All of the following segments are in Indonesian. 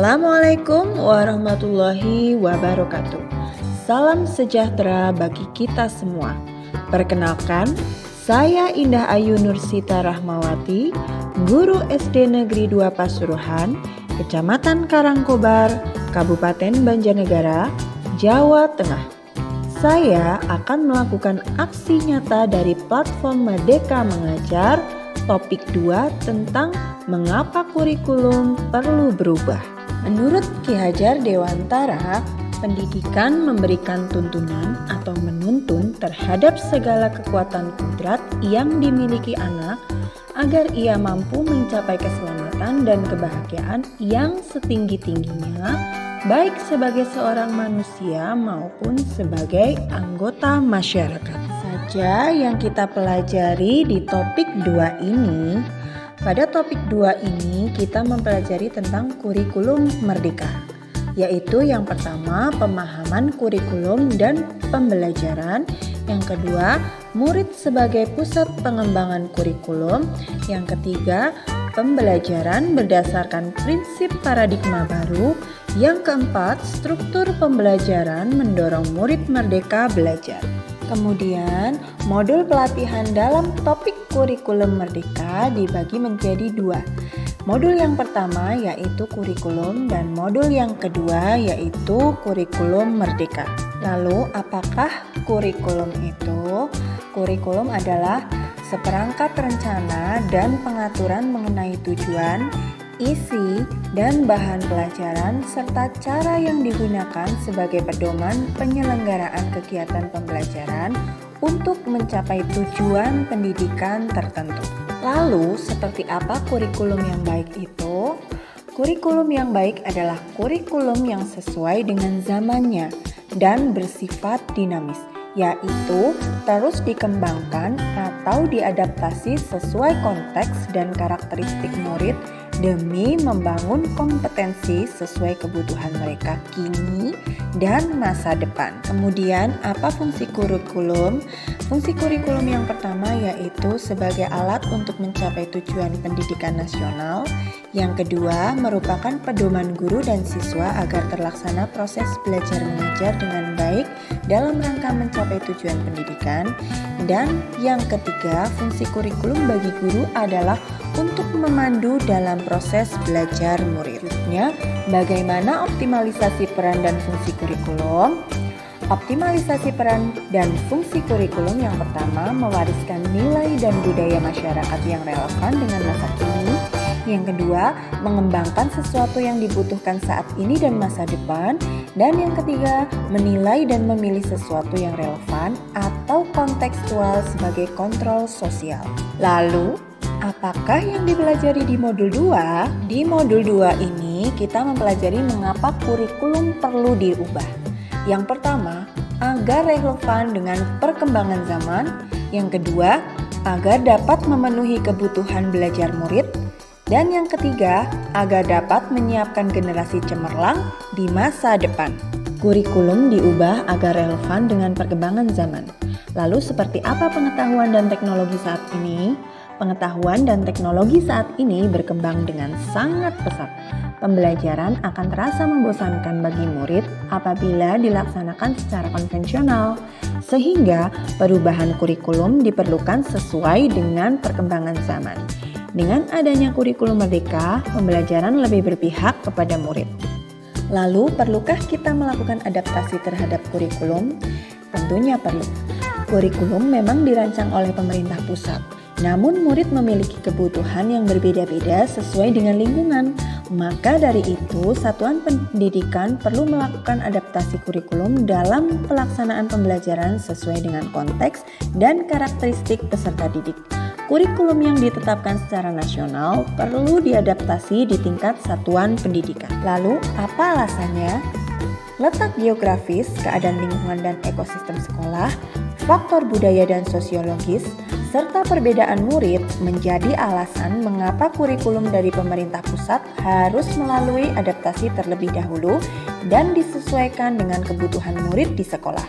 Assalamualaikum warahmatullahi wabarakatuh. Salam sejahtera bagi kita semua. Perkenalkan, saya Indah Ayu Nursita Rahmawati, guru SD Negeri 2 Pasuruan, Kecamatan Karangkobar, Kabupaten Banjarnegara, Jawa Tengah. Saya akan melakukan aksi nyata dari platform Merdeka Mengajar, topik 2 tentang mengapa kurikulum perlu berubah. Menurut Ki Hajar Dewantara, pendidikan memberikan tuntunan atau menuntun terhadap segala kekuatan kodrat yang dimiliki anak agar ia mampu mencapai keselamatan dan kebahagiaan yang setinggi-tingginya, baik sebagai seorang manusia maupun sebagai anggota masyarakat. Saja yang kita pelajari di topik 2 ini. Pada topik 2 ini kita mempelajari tentang kurikulum merdeka, yaitu yang pertama pemahaman kurikulum dan pembelajaran, yang kedua murid sebagai pusat pengembangan kurikulum, yang ketiga pembelajaran berdasarkan prinsip paradigma baru, yang keempat struktur pembelajaran mendorong murid merdeka belajar. Kemudian, modul pelatihan dalam topik kurikulum merdeka dibagi menjadi 2. Modul yang pertama yaitu kurikulum dan modul yang kedua yaitu kurikulum merdeka. Lalu, apakah kurikulum itu? Kurikulum adalah seperangkat rencana dan pengaturan mengenai tujuan, isi, dan bahan pelajaran serta cara yang digunakan sebagai pedoman penyelenggaraan kegiatan pembelajaran untuk mencapai tujuan pendidikan tertentu. Lalu, seperti apa kurikulum yang baik itu? Kurikulum yang baik adalah kurikulum yang sesuai dengan zamannya dan bersifat dinamis, yaitu terus dikembangkan atau diadaptasi sesuai konteks dan karakteristik murid demi membangun kompetensi sesuai kebutuhan mereka kini dan masa depan. Kemudian, apa fungsi kurikulum? Fungsi kurikulum yang pertama yaitu sebagai alat untuk mencapai tujuan pendidikan nasional. Yang kedua, merupakan pedoman guru dan siswa agar terlaksana proses belajar mengajar dengan baik dalam rangka mencapai tujuan pendidikan. Dan yang ketiga, fungsi kurikulum bagi guru adalah untuk memandu dalam proses belajar murid. Bagaimana optimalisasi peran dan fungsi kurikulum? Optimalisasi peran dan fungsi kurikulum yang pertama mewariskan nilai dan budaya masyarakat yang relevan dengan masa kini. Yang kedua, mengembangkan sesuatu yang dibutuhkan saat ini dan masa depan. Dan yang ketiga, menilai dan memilih sesuatu yang relevan atau kontekstual sebagai kontrol sosial. Lalu, apakah yang dipelajari di modul 2? Di modul 2 ini kita mempelajari mengapa kurikulum perlu diubah. Yang pertama, agar relevan dengan perkembangan zaman. Yang kedua, agar dapat memenuhi kebutuhan belajar murid. Dan yang ketiga, agar dapat menyiapkan generasi cemerlang di masa depan. Kurikulum diubah agar relevan dengan perkembangan zaman. Lalu seperti apa pengetahuan dan teknologi saat ini? Pengetahuan dan teknologi saat ini berkembang dengan sangat pesat. Pembelajaran akan terasa membosankan bagi murid apabila dilaksanakan secara konvensional, sehingga perubahan kurikulum diperlukan sesuai dengan perkembangan zaman. Dengan adanya kurikulum merdeka, pembelajaran lebih berpihak kepada murid. Lalu, perlukah kita melakukan adaptasi terhadap kurikulum? Tentunya perlu. Kurikulum memang dirancang oleh pemerintah pusat. Namun murid memiliki kebutuhan yang berbeda-beda sesuai dengan lingkungan. Maka dari itu, satuan pendidikan perlu melakukan adaptasi kurikulum dalam pelaksanaan pembelajaran sesuai dengan konteks dan karakteristik peserta didik. Kurikulum yang ditetapkan secara nasional perlu diadaptasi di tingkat satuan pendidikan. Lalu, apa alasannya? Letak geografis, keadaan lingkungan dan ekosistem sekolah, faktor budaya dan sosiologis, serta perbedaan murid menjadi alasan mengapa kurikulum dari pemerintah pusat harus melalui adaptasi terlebih dahulu dan disesuaikan dengan kebutuhan murid di sekolah.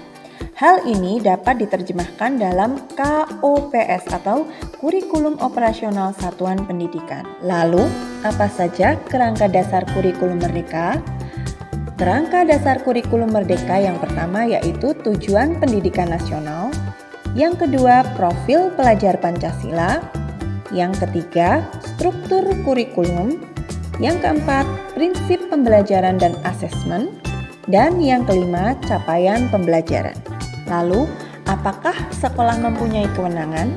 Hal ini dapat diterjemahkan dalam KOPS atau Kurikulum Operasional Satuan Pendidikan. Lalu, apa saja kerangka dasar kurikulum merdeka? Kerangka dasar kurikulum merdeka yang pertama yaitu tujuan pendidikan nasional, yang kedua profil pelajar Pancasila, yang ketiga struktur kurikulum, yang keempat prinsip pembelajaran dan asesmen, dan yang kelima capaian pembelajaran. Lalu, apakah sekolah mempunyai kewenangan?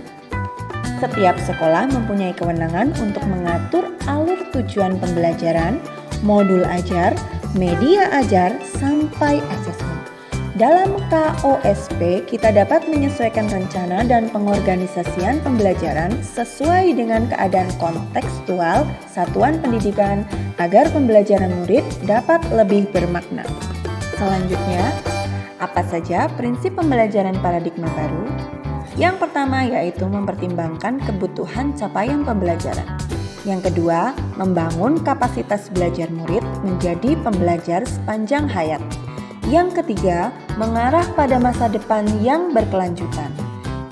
Setiap sekolah mempunyai kewenangan untuk mengatur alur tujuan pembelajaran, modul ajar, media ajar, sampai asesmen. Dalam KOSP, kita dapat menyesuaikan rencana dan pengorganisasian pembelajaran sesuai dengan keadaan kontekstual satuan pendidikan agar pembelajaran murid dapat lebih bermakna. Selanjutnya, apa saja prinsip pembelajaran paradigma baru? Yang pertama yaitu mempertimbangkan kebutuhan capaian pembelajaran. Yang kedua, membangun kapasitas belajar murid menjadi pembelajar sepanjang hayat. Yang ketiga, mengarah pada masa depan yang berkelanjutan.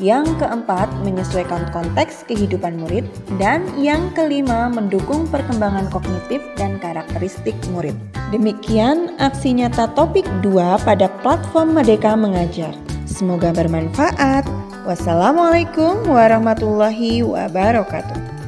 Yang keempat, menyesuaikan konteks kehidupan murid. Dan yang kelima, mendukung perkembangan kognitif dan karakteristik murid. Demikian aksi nyata topik 2 pada platform Merdeka Mengajar. Semoga bermanfaat. Wassalamualaikum warahmatullahi wabarakatuh.